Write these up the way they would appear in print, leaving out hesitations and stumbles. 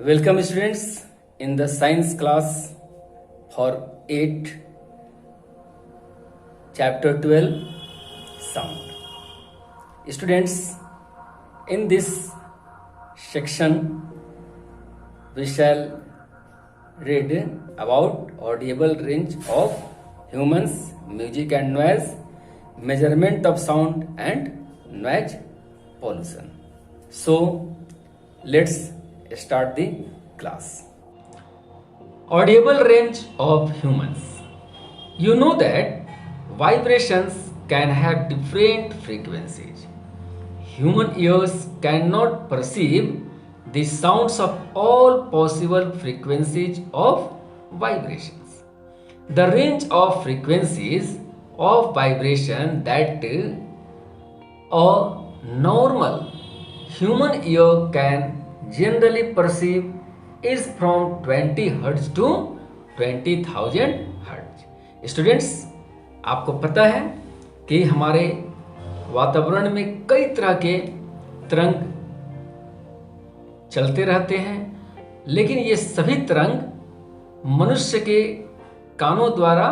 Welcome students in the science class for 8 chapter 12 sound. Students, in this section we shall read about audible range of humans, music and noise, measurement of sound and noise pollution. So let's start the class. Audible range of humans. You know that vibrations can have different frequencies. Human ears cannot perceive the sounds of all possible frequencies of vibrations. The range of frequencies of vibration that a normal human ear can generally perceive is from 20 Hz to 20,000 Hz. Students, आपको पता है कि हमारे वातावरण में कई तरह के तरंग चलते रहते हैं, लेकिन ये सभी तरंग मनुष्य के कानों द्वारा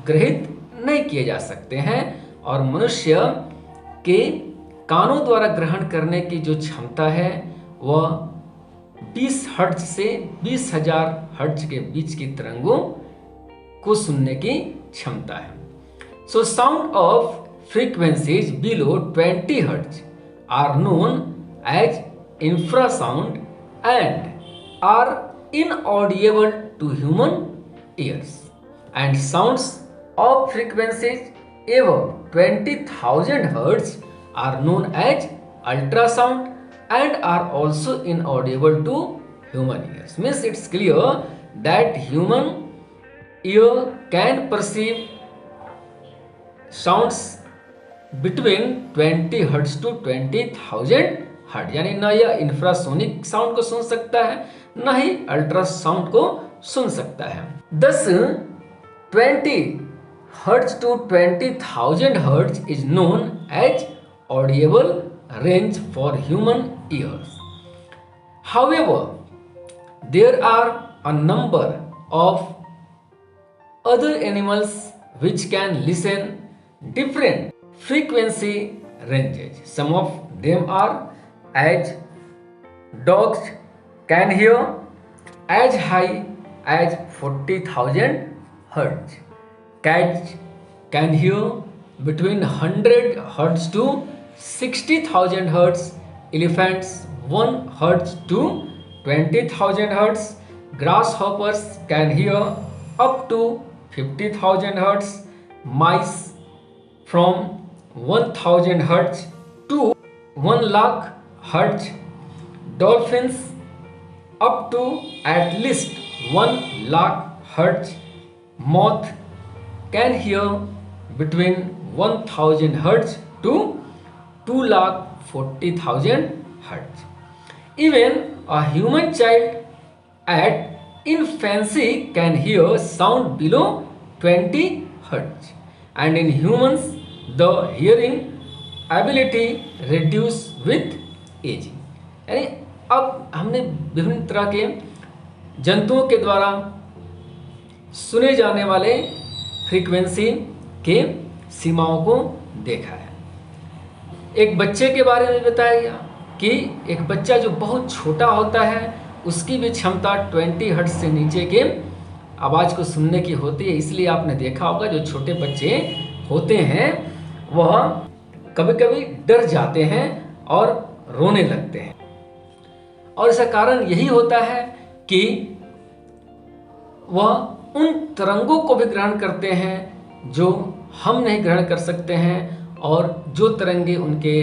ग्रहित नहीं किए जा सकते हैं और मनुष्य के कानों द्वारा ग्रहण करने की जो क्षमता है वह 20 हर्ट्ज से 20,000 हर्ट्ज के बीच की तरंगों को सुनने की क्षमता है। So sound of frequencies below 20 hertz are known as infrasound and are inaudible to human ears, and sounds of frequencies above 20,000 Hz are known as ultrasound and are also inaudible to human ears. Means it's clear that human ear can perceive sounds between 20 Hz to 20,000 Hz. यानी ना यह infrasonic sound को सुन सकता है, ना ही ultrasound को सुन सकता है। Thus 20 Hz to 20,000 Hz is known as audible range for human ears. However, there are a number of other animals which can listen different frequency ranges. Some of them are as dogs can hear as high as 40,000 Hz. Cats can hear between 100 Hz to 60,000 Hz. Elephants 1 Hz to 20,000 Hz. Grasshoppers can hear up to 50,000 Hz. Mice from 1,000 Hz to 1 lakh Hz. Dolphins up to at least 1 lakh Hz. Moth can hear between 1,000 Hz to 2,40,000 Hz. Even a human child at infancy can hear sound below 20 Hz. And in humans, the hearing ability reduce with aging. यानी अब हमने विभिन्न तरह के जंतुओं के द्वारा सुने जाने वाले फ्रीक्वेंसी के सीमाओं को देखा है। एक बच्चे के बारे में बताया गया कि एक बच्चा जो बहुत छोटा होता है उसकी भी क्षमता 20 हर्ट्ज से नीचे के आवाज़ को सुनने की होती है। इसलिए आपने देखा होगा जो छोटे बच्चे होते हैं वह कभी कभी डर जाते हैं और रोने लगते हैं, और इसका कारण यही होता है कि वह उन तरंगों को भी ग्रहण करते हैं जो हम नहीं ग्रहण कर सकते हैं, और जो तरंगे उनके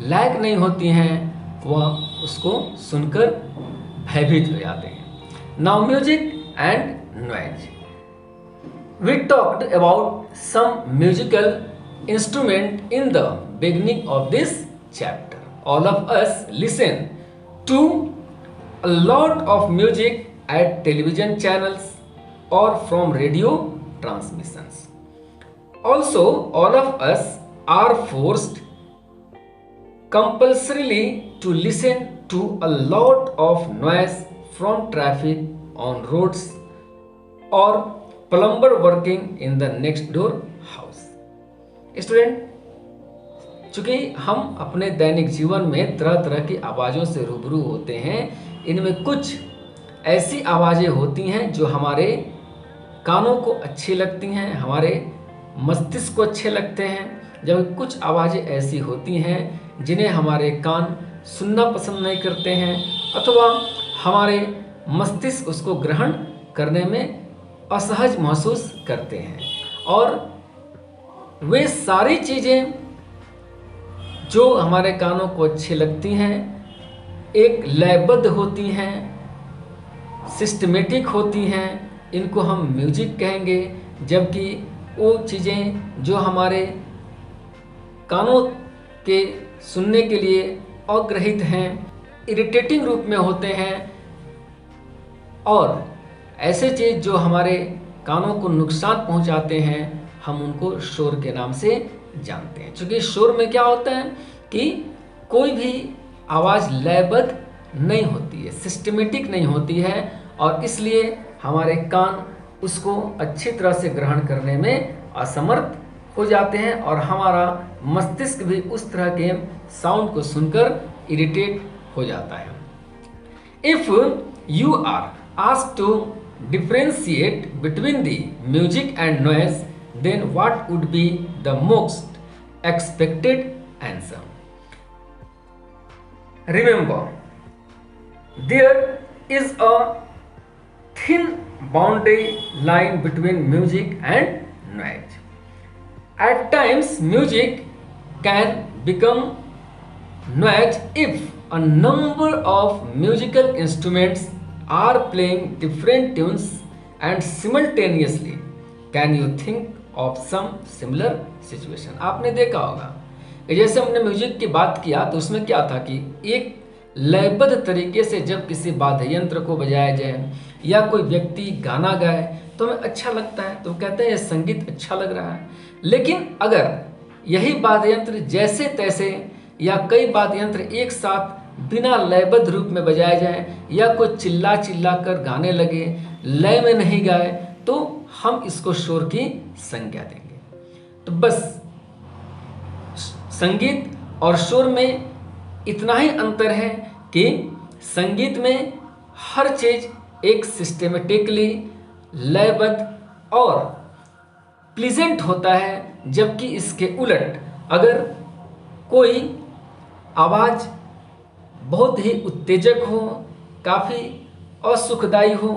लायक नहीं होती हैं वह उसको सुनकर भयभीत हो जाते हैं। Now music and noise. We talked about some musical instrument in the beginning of this chapter. All of us listen to a lot of music at television channels or from radio transmissions. Also, all of us are forced compulsorily to listen to a lot of noise from traffic on roads or plumber working in the next door house. Student, चूंकि हम अपने दैनिक जीवन में तरह तरह की आवाज़ों से रूबरू होते हैं, इनमें कुछ ऐसी आवाज़ें होती हैं जो हमारे कानों को अच्छी लगती हैं, हमारे मस्तिष्क को अच्छे लगते हैं, जबकि कुछ आवाज़ें ऐसी होती हैं जिन्हें हमारे कान सुनना पसंद नहीं करते हैं अथवा हमारे मस्तिष्क उसको ग्रहण करने में असहज महसूस करते हैं। और वे सारी चीज़ें जो हमारे कानों को अच्छी लगती हैं एक लयबद्ध होती हैं, सिस्टमेटिक होती हैं, इनको हम म्यूजिक कहेंगे। जबकि वो चीज़ें जो हमारे कानों के सुनने के लिए अग्रहित हैं, इरिटेटिंग रूप में होते हैं और ऐसे चीज़ जो हमारे कानों को नुकसान पहुंचाते हैं, हम उनको शोर के नाम से जानते हैं। क्योंकि शोर में क्या होता है कि कोई भी आवाज़ लयबद्ध नहीं होती है, सिस्टमेटिक नहीं होती है और इसलिए हमारे कान उसको अच्छी तरह से ग्रहण करने में असमर्थ हो जाते हैं और हमारा मस्तिष्क भी उस तरह के साउंड को सुनकर इरिटेट हो जाता है। If you are asked to differentiate between the music and noise, then what would be the most expected answer? Remember, there is a thin boundary line between music and noise. At times, music can become noise if a number of musical instruments are playing different tunes and simultaneously. Can you think of some similar situation? आपने देखा होगा कि जैसे हमने music की बात किया तो उसमें क्या था कि एक लयबद्ध तरीके से जब किसी वाद्य यंत्र को बजाया जाए या कोई व्यक्ति गाना गाए तो हमें अच्छा लगता है, तो कहते हैं ये संगीत अच्छा लग रहा है। लेकिन अगर यही वाद्य यंत्र जैसे तैसे या कई वाद्य यंत्र एक साथ बिना लयबद्ध रूप में बजाए जाए या कोई चिल्ला चिल्ला कर गाने लगे, लय में नहीं गाए, तो हम इसको शोर की संज्ञा देंगे। तो बस संगीत और शोर में इतना ही अंतर है कि संगीत में हर चीज एक सिस्टेमेटिकली लयबद्ध और प्लीजेंट होता है, जबकि इसके उलट अगर कोई आवाज़ बहुत ही उत्तेजक हो, काफ़ी असुखदायी हो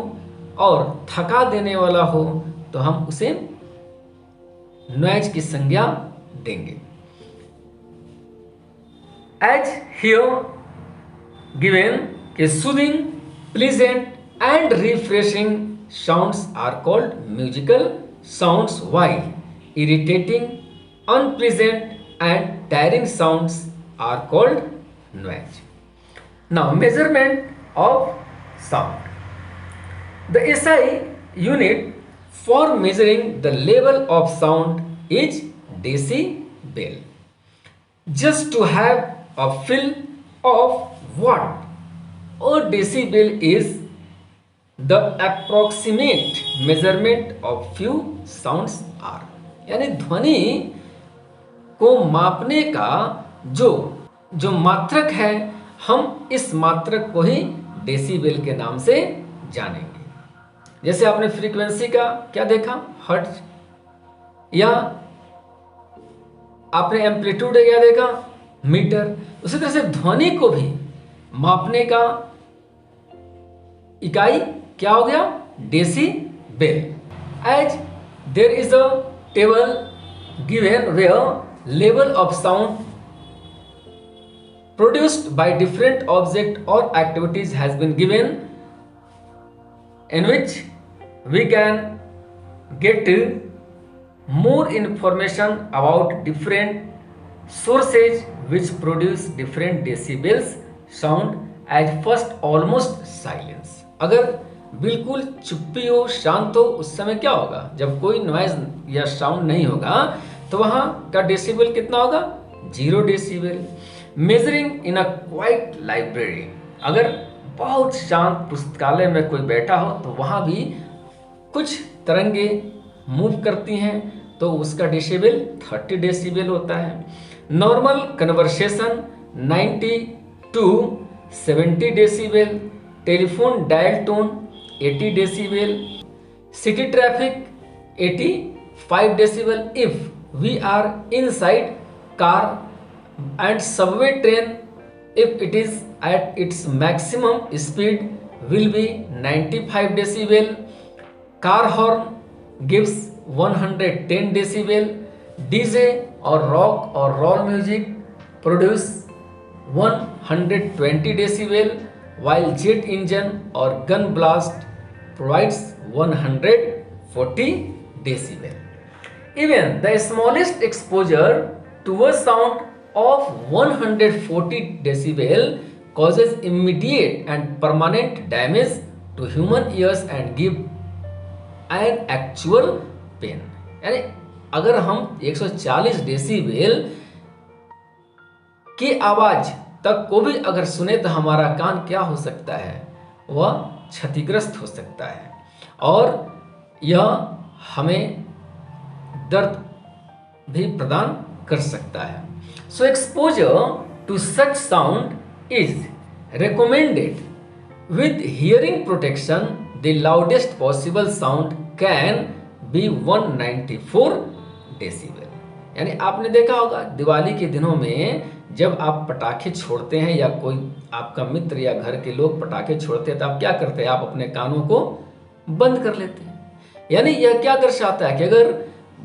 और थका देने वाला हो तो हम उसे नॉइज की संज्ञा देंगे। एज हियर गिवन के soothing, pleasant and refreshing sounds are called musical sounds, while irritating, unpleasant and tiring sounds are called noise. Now measurement of sound. The SI unit for measuring the level of sound is decibel. Just to have a feel of what a decibel is, the approximate measurement of few sounds are. यानी ध्वनि को मापने का जो मात्रक है, हम इस मात्रक को ही डेसिबल के नाम से जानेंगे। जैसे आपने फ्रीक्वेंसी का क्या देखा, हर्ट्ज, या आपने एम्पलीट्यूड क्या देखा, मीटर। उसी तरह से ध्वनि को भी मापने का इकाई क्या हो गया, decibel. As there is a table given where level of sound produced by different object or activities has been given, in which we can get more information about different sources which produce different decibels sound. At first almost silence, अगर बिल्कुल चुप्पी हो, शांत हो, उस समय क्या होगा, जब कोई नॉइज या साउंड नहीं होगा तो वहां का डेसिबल कितना होगा, 0 डेसिबल। मेजरिंग इन अ क्वाइट लाइब्रेरी, अगर बहुत शांत पुस्तकालय में कोई बैठा हो तो वहाँ भी कुछ तरंगे मूव करती हैं, तो उसका डेसिबल 30 डेसिबल होता है। Normal conversation 90 to 70 decibel, telephone dial tone 80 decibel, city traffic 85 decibel if we are inside car and subway train if it is at its maximum speed will be 95 decibel. Car horn gives 110 decibel. DJ or rock or roll music produce 120 decibel, while jet engine or gun blast provides 140 decibel. Even the smallest exposure to a sound of 140 decibel causes immediate and permanent damage to human ears and give an actual pain. यानी अगर हम 140 decibel की आवाज तक को भी अगर सुने तो हमारा कान क्या हो सकता है, वह क्षतिग्रस्त हो सकता है और यह हमें दर्द भी प्रदान कर सकता है। So exposure to such sound is recommended. With hearing protection, the loudest possible sound can be 194 decibel. यानी आपने देखा होगा दिवाली के दिनों में जब आप पटाखे छोड़ते हैं या कोई आपका मित्र या घर के लोग पटाखे छोड़ते हैं तो आप क्या करते हैं, आप अपने कानों को बंद कर लेते हैं। यानी यह क्या दर्शाता है कि अगर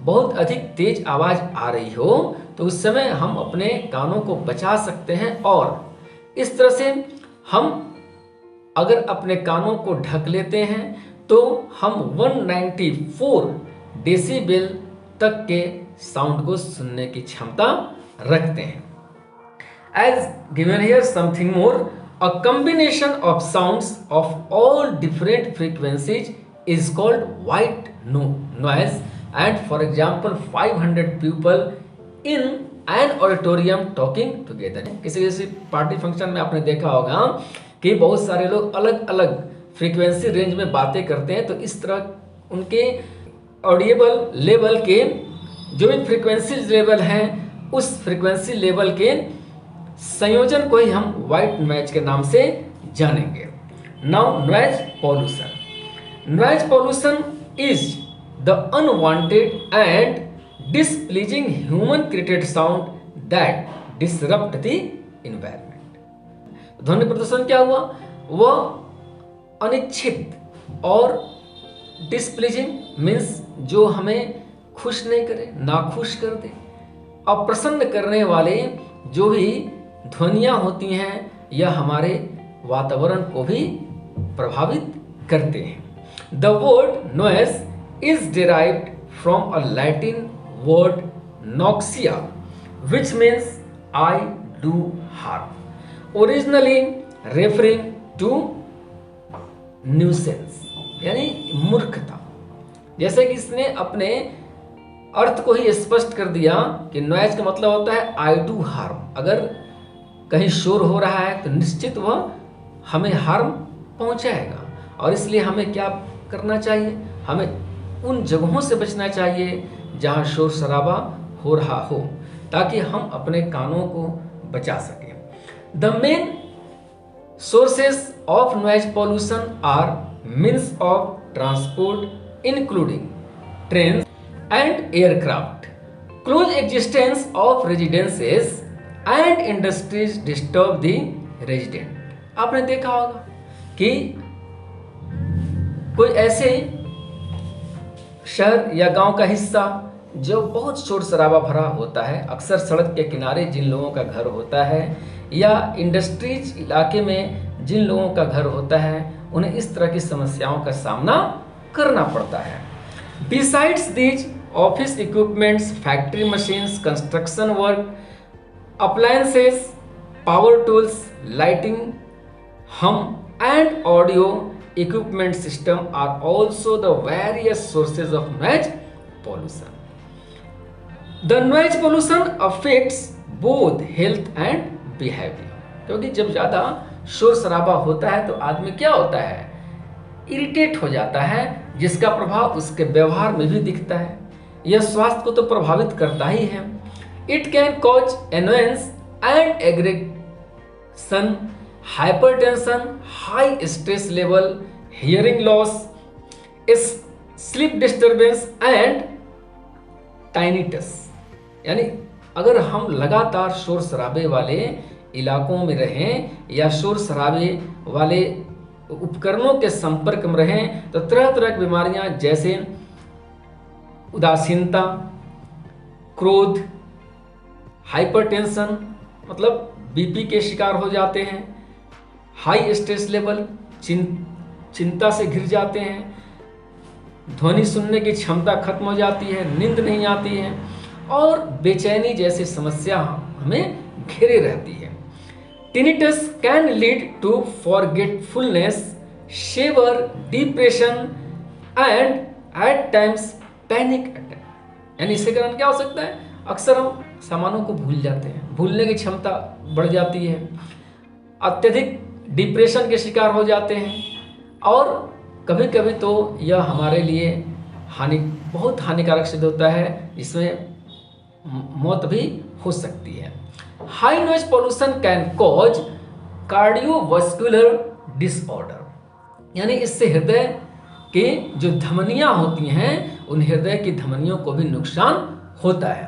बहुत अधिक तेज आवाज आ रही हो तो उस समय हम अपने कानों को बचा सकते हैं और इस तरह से हम अगर अपने कानों को ढक लेते हैं तो हम 194 डेसिबल तक के साउंड को सुनने की क्षमता रखते हैं। As given here something more, a combination of sounds of all different frequencies is called white noise. And for example 500 people in an auditorium talking together. किसी किसी पार्टी फंक्शन में आपने देखा होगा कि बहुत सारे लोग अलग अलग फ्रीक्वेंसी रेंज में बातें करते हैं, तो इस तरह उनके ऑडिएबल लेवल के जो भी फ्रीक्वेंसी लेवल हैं उस फ्रीक्वेंसी लेवल के संयोजन को ही हम वाइट नॉइज के नाम से जानेंगे। Now noise pollution. Noise pollution is the unwanted and displeasing human created sound that disrupt the environment. ध्वनि प्रदूषण क्या हुआ, वह अनिच्छित और डिस्प्लीजिंग मीन्स जो हमें खुश नहीं करे, नाखुश कर दे, अप्रसन्न करने वाले जो भी ध्वनियाँ होती हैं यह हमारे वातावरण को भी प्रभावित करते हैं. The word noise is derived from a Latin word noxia, which means I do harm, originally referring to nuisance, यानी मूर्खता. जैसे कि इसने अपने अर्थ को ही स्पष्ट कर दिया कि नॉइज का मतलब होता है आई डू हार्म. अगर कहीं शोर हो रहा है तो निश्चित वह हमें हार्म पहुंचाएगा और इसलिए हमें क्या करना चाहिए, हमें उन जगहों से बचना चाहिए जहां शोर शराबा हो रहा हो ताकि हम अपने कानों को बचा सकें. The main sources of noise pollution are means of transport including train and aircraft, close existence of residences and industries disturb the resident. आपने देखा होगा कि कोई ऐसे शहर या गांव का हिस्सा जो बहुत शोर शराबा भरा होता है, अक्सर सड़क के किनारे जिन लोगों का घर होता है या इंडस्ट्रीज इलाके में जिन लोगों का घर होता है, उन्हें इस तरह की समस्याओं का सामना करना पड़ता है. Besides these office equipments, factory machines, construction work, appliances, power tools, lighting, home and audio equipment system are also the various sources of noise pollution. The noise pollution affects both health and behavior. क्योंकि जब ज़्यादा शोर शराबा होता है तो आदमी क्या होता है, इरिटेट हो जाता है, जिसका प्रभाव उसके व्यवहार में भी दिखता है। यह स्वास्थ्य को तो प्रभावित करता ही है। It can cause annoyance and aggression, hypertension, high stress level, hearing loss, sleep disturbance and tinnitus. यानी अगर हम लगातार शोर शराबे वाले इलाकों में रहें या शोर शराबे वाले उपकरणों के संपर्क में रहें तो तरह तरह की बीमारियां जैसे उदासीनता, क्रोध, हाइपरटेंशन मतलब बीपी के शिकार हो जाते हैं, हाई स्ट्रेस लेवल चिंता से घिर जाते हैं, ध्वनि सुनने की क्षमता खत्म हो जाती है, नींद नहीं आती है और बेचैनी जैसी समस्या हमें घेरे रहती है। Tinnitus can lead to forgetfulness, shiver, depression and at times panic attack. यानी इसके कारण क्या हो सकता है, अक्सर हम सामानों को भूल जाते हैं, भूलने की क्षमता बढ़ जाती है, अत्यधिक डिप्रेशन के शिकार हो जाते हैं और कभी कभी तो यह हमारे लिए बहुत हानिकारक सिद्ध होता है, इसमें मौत भी हो सकती है। High noise pollution can cause cardiovascular disorder, यानी इससे हृदय के जो धमनियां होती हैं उन हृदय की धमनियों को भी नुकसान होता है।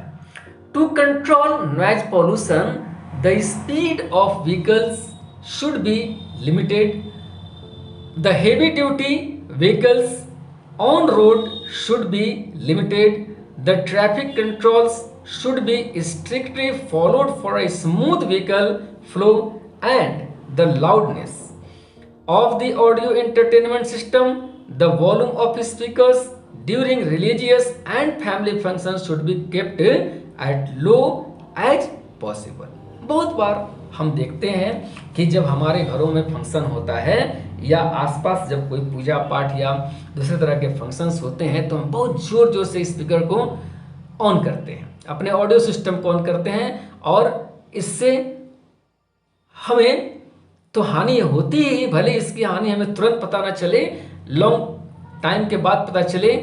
To control noise pollution the speed of vehicles should be limited, the heavy duty vehicles on road should be limited, the traffic controls should be strictly followed for a smooth vehicle flow, and the loudness of the audio entertainment system, the volume of speakers during religious and family functions should be kept at low as possible। बहुत बार हम देखते हैं कि जब हमारे घरों में function होता है या आसपास जब कोई पूजा पाठ या दूसरे तरह के फंक्शंस होते हैं तो हम बहुत ज़ोर ज़ोर से स्पीकर को ऑन करते हैं, अपने ऑडियो सिस्टम को ऑन करते हैं और इससे हमें तो हानि होती ही, भले इसकी हानि हमें तुरंत पता ना चले, लॉन्ग टाइम के बाद पता चले,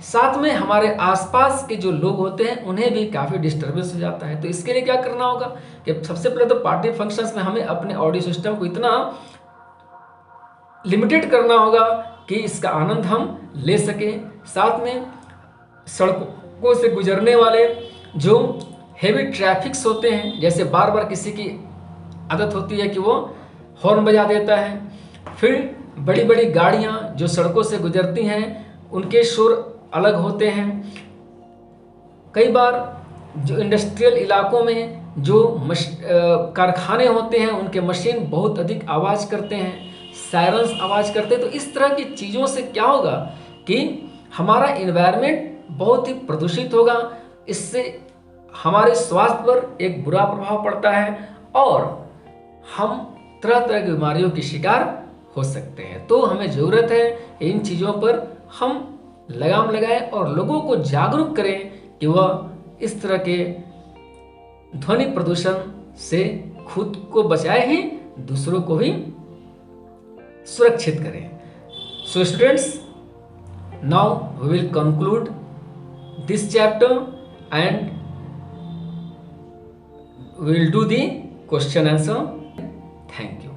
साथ में हमारे आसपास के जो लोग होते हैं उन्हें भी काफ़ी डिस्टर्बेंस हो जाता है। तो इसके लिए क्या करना होगा कि सबसे पहले तो पार्टी फंक्शंस में हमें अपने ऑडियो सिस्टम को इतना लिमिटेड करना होगा कि इसका आनंद हम ले सकें। साथ में सड़कों से गुजरने वाले जो हेवी ट्रैफिक्स होते हैं, जैसे बार बार किसी की आदत होती है कि वो हॉर्न बजा देता है, फिर बड़ी बड़ी गाड़ियाँ जो सड़कों से गुजरती हैं उनके शोर अलग होते हैं। कई बार जो इंडस्ट्रियल इलाकों में जो कारखाने होते हैं उनके मशीन बहुत अधिक आवाज़ करते हैं, सायरन्स आवाज़ करते हैं। तो इस तरह की चीज़ों से क्या होगा कि हमारा इन्वायरमेंट बहुत ही प्रदूषित होगा, इससे हमारे स्वास्थ्य पर एक बुरा प्रभाव पड़ता है और हम तरह तरह की बीमारियों के शिकार हो सकते हैं। तो हमें ज़रूरत है इन चीज़ों पर हम लगाम लगाएं और लोगों को जागरूक करें कि वह इस तरह के ध्वनि प्रदूषण से खुद को बचाए ही दूसरों को भी सुरक्षित करें। So students, now we will conclude this chapter and we will do the question answer. Thank you.